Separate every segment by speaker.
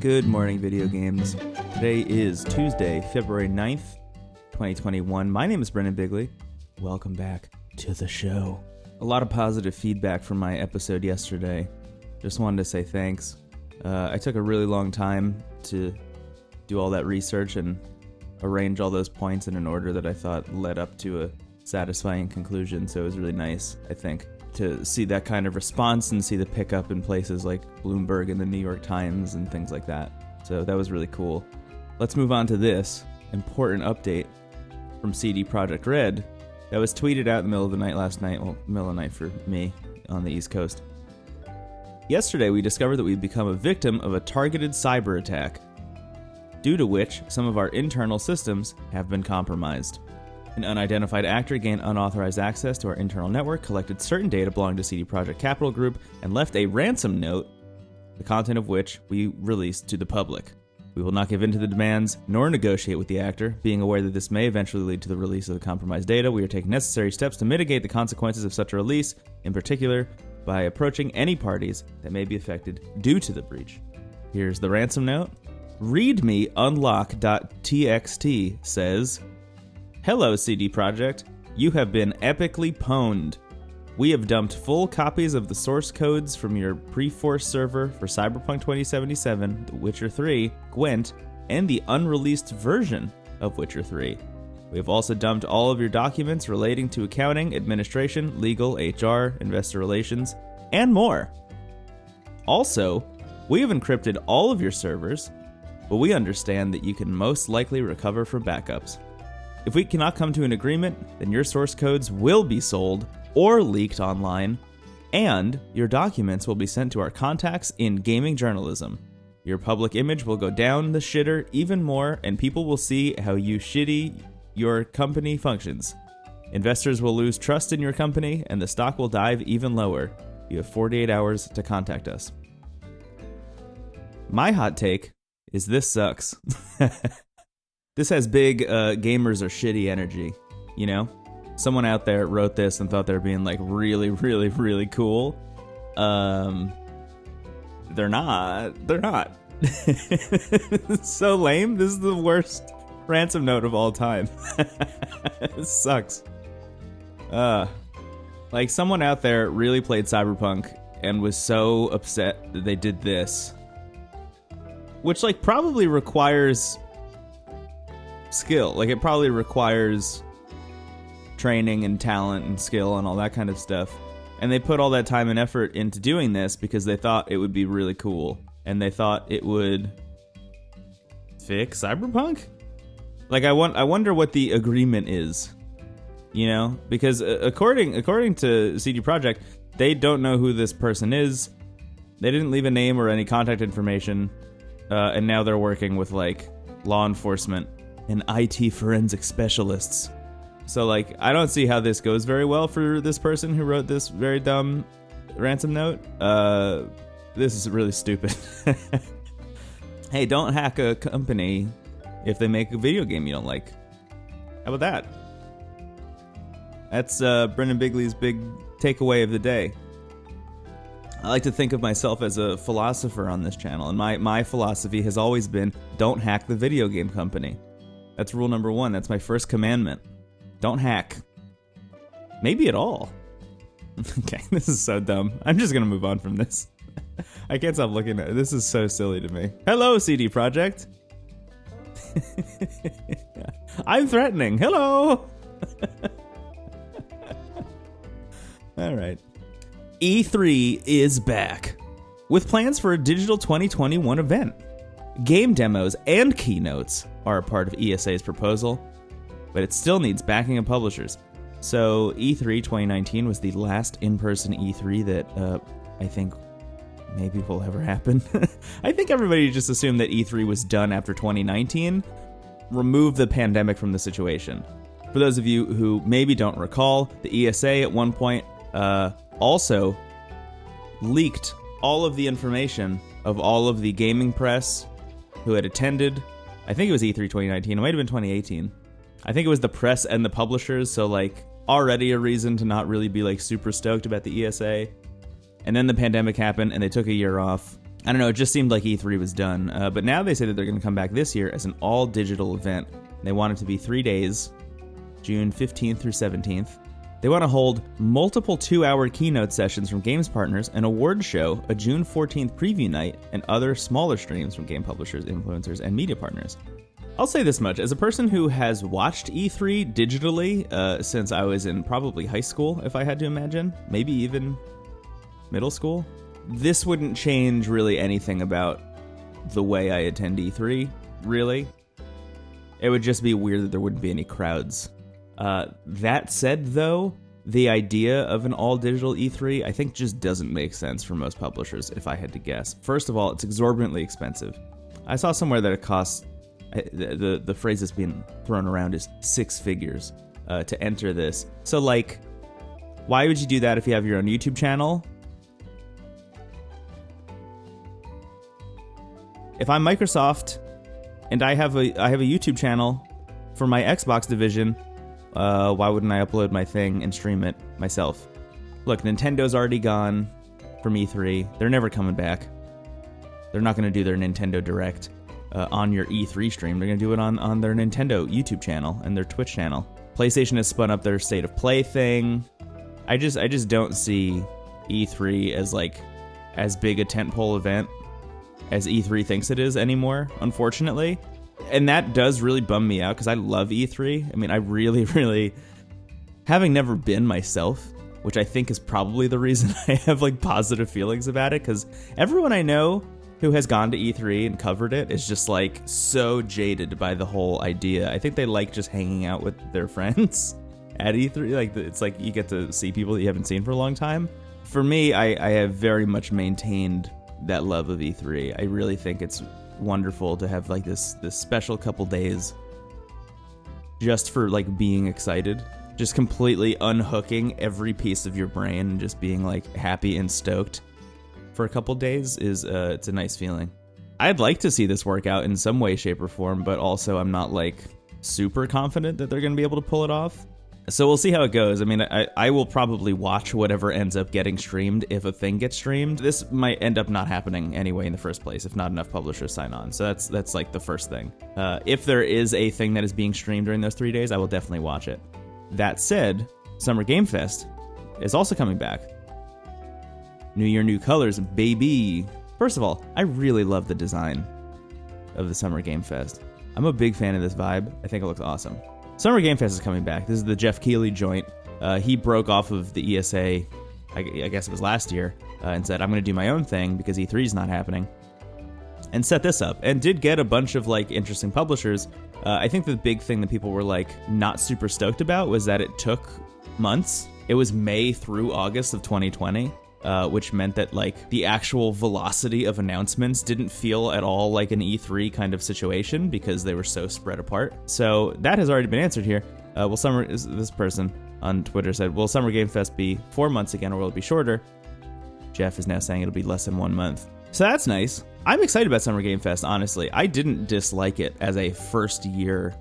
Speaker 1: Good morning, video games. Today is Tuesday, February 9th, 2021. My name is Brennan Bigley. Welcome back to the show. A lot of positive feedback from my episode yesterday. Just wanted to say thanks. I took a really long time to do all that research and arrange all those points in an order that I thought led up to a satisfying conclusion, so it was really nice, I think, to see that kind of response and see the pickup in places like Bloomberg and the New York Times and things like that. So that was really cool. Let's move on to this important update from CD Projekt Red that was tweeted out in the middle of the night last night, well, middle of the night for me on the East Coast. Yesterday, we discovered that we've become a victim of a targeted cyber attack, due to which some of our internal systems have been compromised. An unidentified actor gained unauthorized access to our internal network, collected certain data belonging to CD Projekt Capital Group, and left a ransom note, the content of which we released to the public. We will not give in to the demands, nor negotiate with the actor. Being aware that this may eventually lead to the release of the compromised data, we are taking necessary steps to mitigate the consequences of such a release, in particular, by approaching any parties that may be affected due to the breach. Here's the ransom note. readmeunlock.txt says, "Hello, CD Projekt. You have been epically pwned. We have dumped full copies of the source codes from your pre-force server for Cyberpunk 2077, The Witcher 3, Gwent, and the unreleased version of Witcher 3. We have also dumped all of your documents relating to accounting, administration, legal, HR, investor relations, and more. Also, we have encrypted all of your servers, but we understand that you can most likely recover from backups. If we cannot come to an agreement, then your source codes will be sold or leaked online, and your documents will be sent to our contacts in gaming journalism. Your public image will go down the shitter even more, and people will see how shitty your company functions. Investors will lose trust in your company, and the stock will dive even lower. You have 48 hours to contact us." My hot take is this sucks. This has big gamers are shitty energy, you know? Someone out there wrote this and thought they were being like really, really, really cool. They're not. It's so lame. This is the worst ransom note of all time. It sucks. Like someone out there really played Cyberpunk and was so upset that they did this. Which like probably requires skill. Like it probably requires training and talent and skill and all that kind of stuff. And they put all that time and effort into doing this because they thought it would be really cool. And they thought it would fix Cyberpunk? Like I wonder what the agreement is. You know? Because according to CD Projekt, they don't know who this person is. They didn't leave a name or any contact information. And now they're working with like law enforcement and IT forensic specialists. So, like, I don't see how this goes very well for this person who wrote this very dumb ransom note. This is really stupid. Hey, don't hack a company if they make a video game you don't like. How about that? That's Brendan Bigley's big takeaway of the day. I like to think of myself as a philosopher on this channel, and my philosophy has always been, don't hack the video game company. That's rule number 1. That's my first commandment. Don't hack. Maybe at all. Okay, this is so dumb. I'm just gonna move on from this. I can't stop looking at it. This is so silly to me. Hello, CD Projekt. I'm threatening. Hello. All right. E3 is back with plans for a digital 2021 event. Game demos and keynotes are a part of ESA's proposal, but it still needs backing of publishers. So E3 2019 was the last in-person E3 that I think maybe will ever happen. I think everybody just assumed that E3 was done after 2019. Remove the pandemic from the situation. For those of you who maybe don't recall, the ESA at one point also leaked all of the information of all of the gaming press who had attended. I think it was E3 2019. It might have been 2018. I think it was the press and the publishers, so like already a reason to not really be like super stoked about the ESA. And then the pandemic happened and they took a year off. I don't know, it just seemed like E3 was done. But now they say that they're going to come back this year as an all-digital event. They want it to be 3 days, June 15th through 17th. They want to hold multiple 2-hour keynote sessions from games partners, an award show, a June 14th preview night, and other smaller streams from game publishers, influencers, and media partners. I'll say this much. As a person who has watched E3 digitally since I was in probably high school, if I had to imagine, maybe even middle school, this wouldn't change really anything about the way I attend E3, really. It would just be weird that there wouldn't be any crowds. That said, though, the idea of an all-digital E3, I think just doesn't make sense for most publishers, if I had to guess. First of all, it's exorbitantly expensive. I saw somewhere that it costs, the phrase that's being thrown around is 6 figures to enter this. So, like, why would you do that if you have your own YouTube channel? If I'm Microsoft and I have a YouTube channel for my Xbox division, why wouldn't I upload my thing and stream it myself? Look, Nintendo's already gone from E3. They're never coming back. They're not going to do their Nintendo Direct on your E3 stream. They're going to do it on their Nintendo YouTube channel and their Twitch channel. PlayStation has spun up their State of Play thing. I just don't see E3 as as big a tentpole event as E3 thinks it is anymore, unfortunately. And that does really bum me out because I love E3. I mean, I really, really, having never been myself, which I think is probably the reason I have positive feelings about it, because everyone I know who has gone to E3 and covered it is just so jaded by the whole idea. I think they like just hanging out with their friends at E3. It's you get to see people that you haven't seen for a long time. For me, I have very much maintained that love of E3. I really think it's wonderful to have this special couple days just for being excited, just completely unhooking every piece of your brain and just being happy and stoked for a couple days is it's a nice feeling. I'd like to see this work out in some way, shape, or form, but also I'm not super confident that they're going to be able to pull it off. So we'll see how it goes. I mean, I will probably watch whatever ends up getting streamed if a thing gets streamed. This might end up not happening anyway in the first place if not enough publishers sign on. So that's the first thing. If there is a thing that is being streamed during those 3 days, I will definitely watch it. That said, Summer Game Fest is also coming back. New year, new colors, baby. First of all, I really love the design of the Summer Game Fest. I'm a big fan of this vibe. I think it looks awesome. Summer Game Fest is coming back. This is the Jeff Keighley joint. He broke off of the ESA, I guess it was last year, and said, I'm going to do my own thing because E3 is not happening, and set this up, and did get a bunch of interesting publishers. I think the big thing that people were not super stoked about was that it took months. It was May through August of 2020. Which meant that the actual velocity of announcements didn't feel at all like an E3 kind of situation because they were so spread apart. So that has already been answered here. This person on Twitter said, will Summer Game Fest be 4 months again or will it be shorter? Jeff is now saying it'll be less than 1 month. So that's nice. I'm excited about Summer Game Fest, honestly. I didn't dislike it as a first year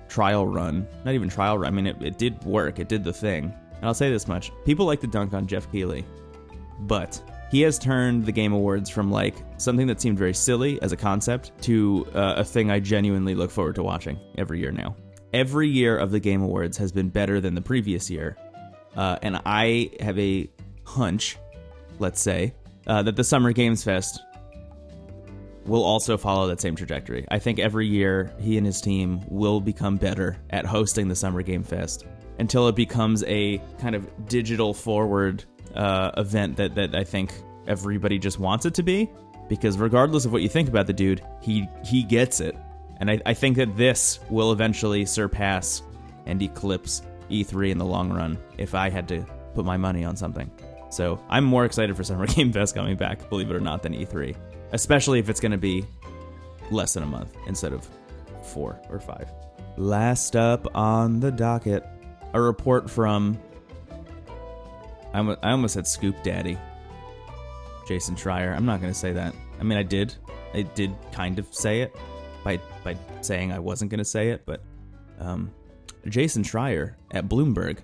Speaker 1: trial run. Not even trial run. I mean, it did work. It did the thing. And I'll say this much. People like to dunk on Jeff Keighley. But he has turned the Game Awards from something that seemed very silly as a concept to a thing I genuinely look forward to watching every year now. Every year of the Game Awards has been better than the previous year. And I have a hunch, let's say, that the Summer Games Fest will also follow that same trajectory. I think every year he and his team will become better at hosting the Summer Game Fest until it becomes a kind of digital forward event that I think everybody just wants it to be, because regardless of what you think about the dude, he gets it. And I think that this will eventually surpass and eclipse E3 in the long run if I had to put my money on something. So I'm more excited for Summer Game Fest coming back, believe it or not, than E3, especially if it's going to be less than a month instead of 4 or 5. Last up on the docket, a report from, I almost said Scoop Daddy, Jason Schreier. I'm not going to say that. I mean, I did kind of say it by saying I wasn't going to say it, but Jason Schreier at Bloomberg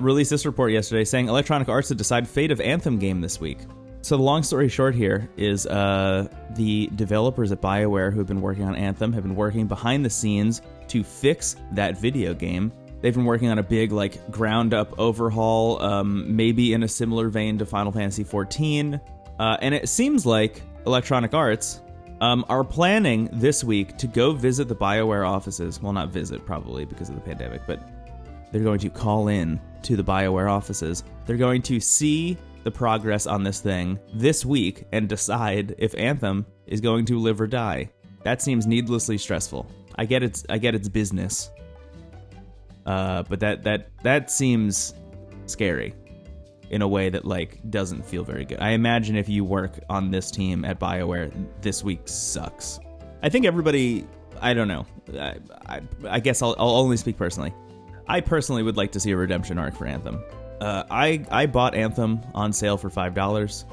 Speaker 1: released this report yesterday saying Electronic Arts to decide fate of Anthem game this week. So the long story short here is the developers at Bioware who have been working on Anthem have been working behind the scenes to fix that video game. They've been working on a big, like, ground-up overhaul, maybe in a similar vein to Final Fantasy XIV. And it seems like Electronic Arts are planning this week to go visit the Bioware offices. Well, not visit, probably, because of the pandemic, but they're going to call in to the Bioware offices. They're going to see the progress on this thing this week and decide if Anthem is going to live or die. That seems needlessly stressful. I get it's business, but that seems scary in a way that, like, doesn't feel very good. I imagine if you work on this team at BioWare, this week sucks. I think everybody, I don't know. I guess I'll only speak personally. I personally would like to see a redemption arc for Anthem. I bought Anthem on sale for $5.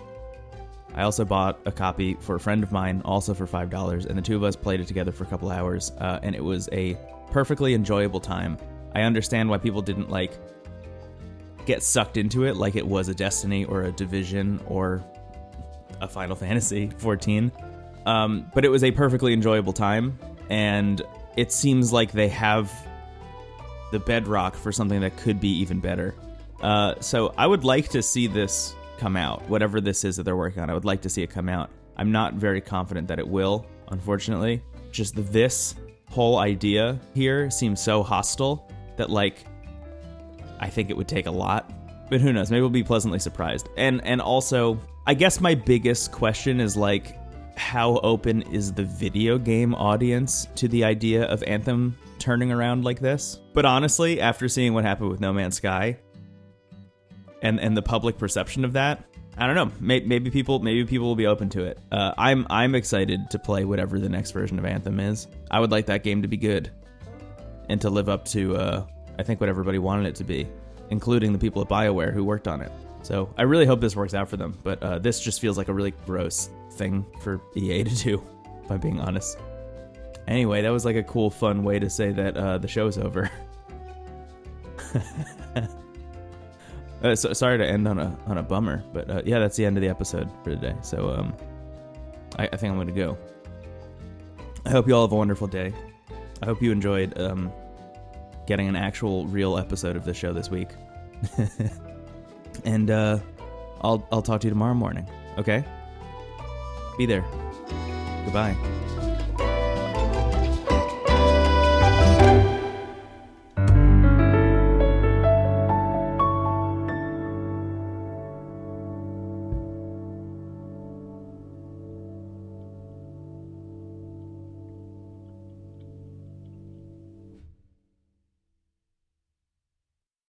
Speaker 1: I also bought a copy for a friend of mine, also for $5, and the two of us played it together for a couple hours, and it was a perfectly enjoyable time. I understand why people didn't, like, get sucked into it like it was a Destiny or a Division or a Final Fantasy XIV, but it was a perfectly enjoyable time, and it seems like they have the bedrock for something that could be even better. So I would like to see this come out, whatever this is that they're working on. I would like to see it come out. I'm not very confident that it will, unfortunately. Just this whole idea here seems so hostile that, like, I think it would take a lot. But who knows? Maybe we'll be pleasantly surprised. And also, I guess my biggest question is, like, how open is the video game audience to the idea of Anthem turning around like this? But honestly, after seeing what happened with No Man's Sky, and the public perception of that, I don't know. Maybe people will be open to it. I'm excited to play whatever the next version of Anthem is. I would like that game to be good and to live up to I think what everybody wanted it to be, including the people at BioWare who worked on it. So I really hope this works out for them. But this just feels like a really gross thing for EA to do, if I'm being honest. Anyway, that was like a cool, fun way to say that the show's over. So sorry to end on a bummer, but yeah, that's the end of the episode for today. So I think I'm going to go. I hope you all have a wonderful day. I hope you enjoyed getting an actual, real episode of the show this week. And I'll talk to you tomorrow morning. Okay? Be there. Goodbye.